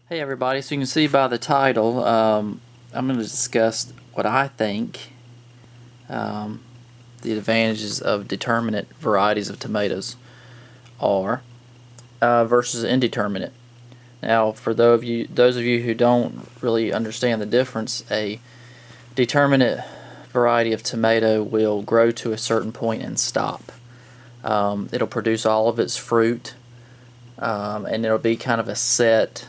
Hey everybody, so you can see by the title, I'm going to discuss what I think the advantages of determinate varieties of tomatoes are versus indeterminate. Now, for those of you who don't really understand the difference, a determinate variety of tomato will grow to a certain point and stop. It'll produce all of its fruit, and it'll be kind of a set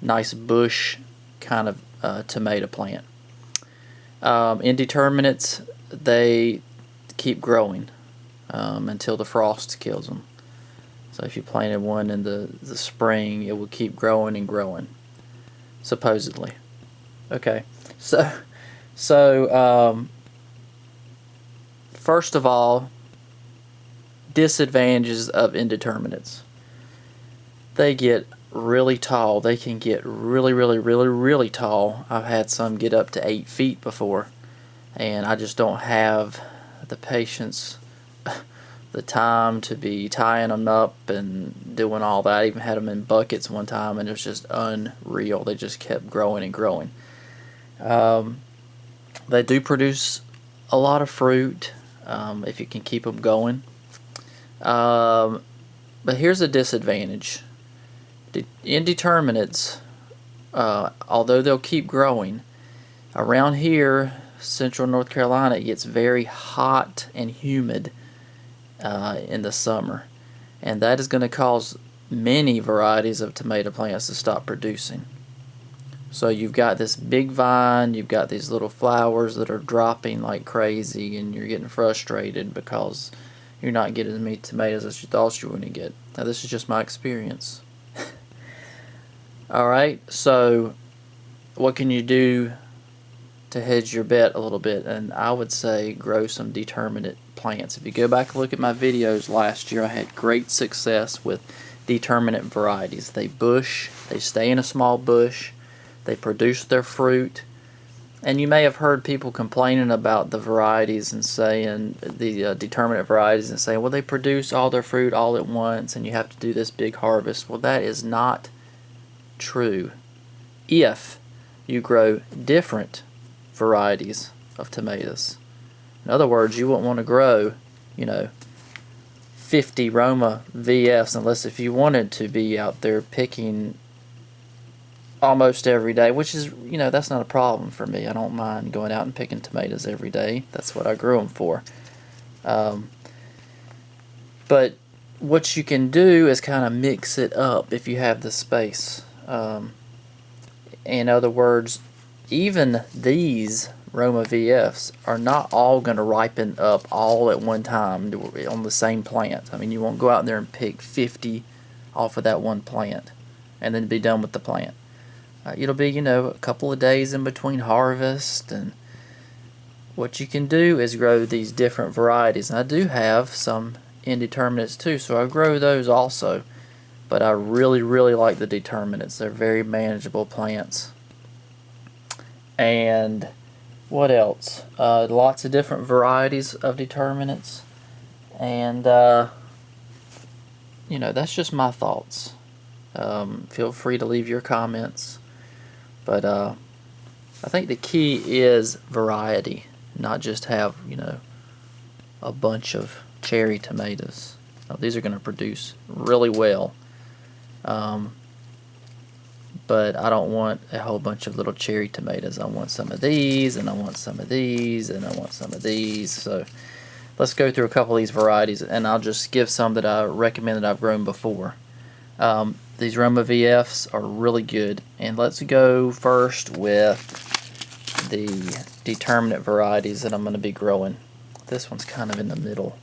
nice bush kind of tomato plant. Indeterminates, they keep growing until the frost kills them. So if you planted one in the spring, it will keep growing and growing, supposedly. Okay, so first of all, disadvantages of indeterminates. They get really tall. They can get really tall. I've had some get up to 8 feet before, and I just don't have the patience, the time to be tying them up and doing all that. I even had them in buckets one time, and it was just unreal. They just kept growing and growing. They do produce a lot of fruit if you can keep them going. But here's a disadvantage. Indeterminates, although they'll keep growing, around here, central North Carolina, it gets very hot and humid in the summer, and that is going to cause many varieties of tomato plants to stop producing. So you've got this big vine, you've got these little flowers that are dropping like crazy, and you're getting frustrated because you're not getting as many tomatoes as you thought you were going to get. Now, this is just my experience. Alright, so what can you do to hedge your bet a little bit? And I would say grow some determinate plants. If you go back and look at my videos last year, I had great success with determinate varieties. They bush, they stay in a small bush, they produce their fruit. And you may have heard people complaining about the varieties and saying, the determinate varieties, and saying, well, they produce all their fruit all at once and you have to do this big harvest. Well, that is not true if you grow different varieties of tomatoes. In other words, you wouldn't want to grow, 50 Roma VFs unless if you wanted to be out there picking almost every day, which is, that's not a problem for me. I don't mind going out and picking tomatoes every day. That's what I grew them for. But what you can do is kind of mix it up if you have the space. In other words, even these Roma VFs are not all going to ripen up all at one time on the same plant. I mean, you won't go out there and pick 50 off of that one plant and then be done with the plant. It'll be, a couple of days in between harvest, and what you can do is grow these different varieties. And I do have some indeterminates too, so I grow those also. But I really like the determinates. They're very manageable plants. And what else? Lots of different varieties of determinates. And, that's just my thoughts. Feel free to leave your comments. But I think the key is variety, not just have, a bunch of cherry tomatoes. Now, these are going to produce really well. But I don't want a whole bunch of little cherry tomatoes. I want some of these, and I want some of these, and I want some of these. So let's go through a couple of these varieties, and I'll just give some that I recommend that I've grown before. These Roma VFs are really good, and let's go first with the determinate varieties that I'm going to be growing. This one's kind of in the middle.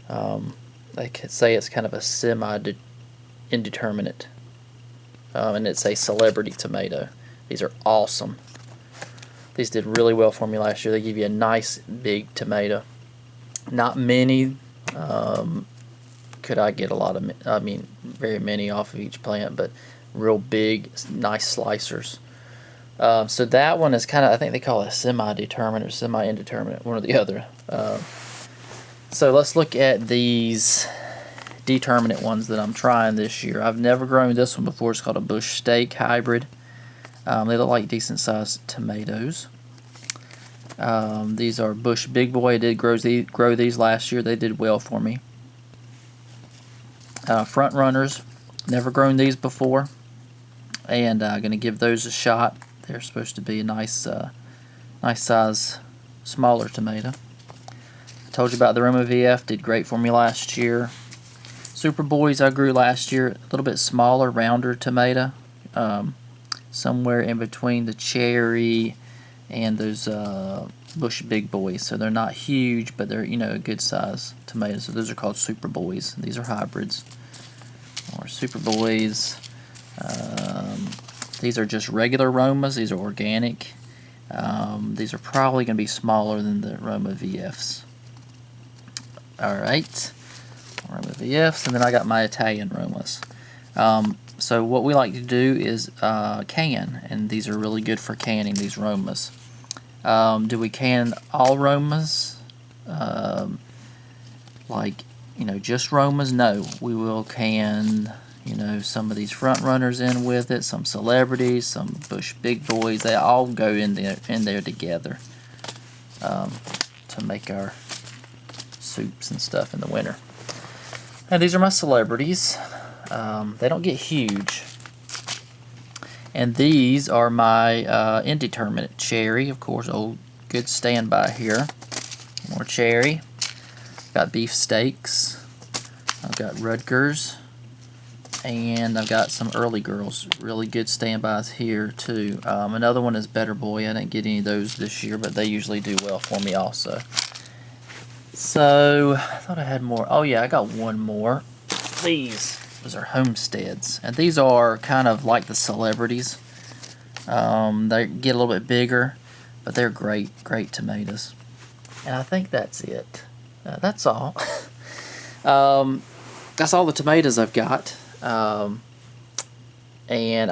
They could say it's kind of a semi-indeterminate, and it's a celebrity tomato. These are awesome. These did really well for me last year. They give you a nice big tomato. Not many. Could I get a lot of, very many off of each plant, but real big, nice slicers. So that one is kind of, I think they call it semi-determinate or semi-indeterminate, one or the other. So let's look at these determinate ones that I'm trying this year. I've never grown this one before. It's called a bush steak hybrid. They look like decent sized tomatoes. These are bush big boy. I did grow these last year. They did well for me. Front runners, never grown these before, and I'm going to give those a shot. They're supposed to be a nice size, smaller tomato. I told you about the Roma VF, did great for me last year. Super Boys I grew last year, a little bit smaller, rounder tomato, somewhere in between the cherry and those bush big boys. So they're not huge, but they're, you know, a good size tomato. So those are called Super Boys. These are hybrids. Or Super Boys. These are just regular Romas. These are organic. These are probably going to be smaller than the Roma VFs. Alright, Roma VFs, and then I got my Italian Romas. So what we like to do is can, and these are really good for canning, these Romas. Do we can all Romas? Like, you know, just Romas? No, we will can, you know, some of these front runners in with it, some celebrities, some bush big boys. They all go in there together to make our soups and stuff in the winter. And these are my celebrities. They don't get huge. And these are my Indeterminate cherry, of course, old good standby here. More cherry. Got beef steaks. I've got Rutgers. And I've got some early girls, really good standbys here too. Another one is Better Boy. I didn't get any of those this year, but they usually do well for me also. So, I thought I had more. Oh yeah, I got one more. Those are Homesteads. And these are kind of like the celebrities. They get a little bit bigger, but they're great tomatoes. And I think that's it. That's all. That's all the tomatoes I've got. And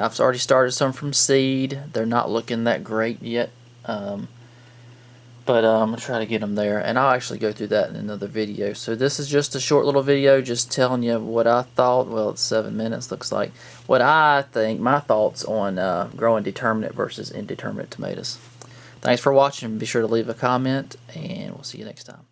I've already started some from seed. They're not looking that great yet. But I'm going to try to get them there, and I'll actually go through that in another video. So this is just a short little video just telling you what I thought. Well, it's 7 minutes, looks like. What I think, my thoughts on growing determinate versus indeterminate tomatoes. Thanks for watching. Be sure to leave a comment, and we'll see you next time.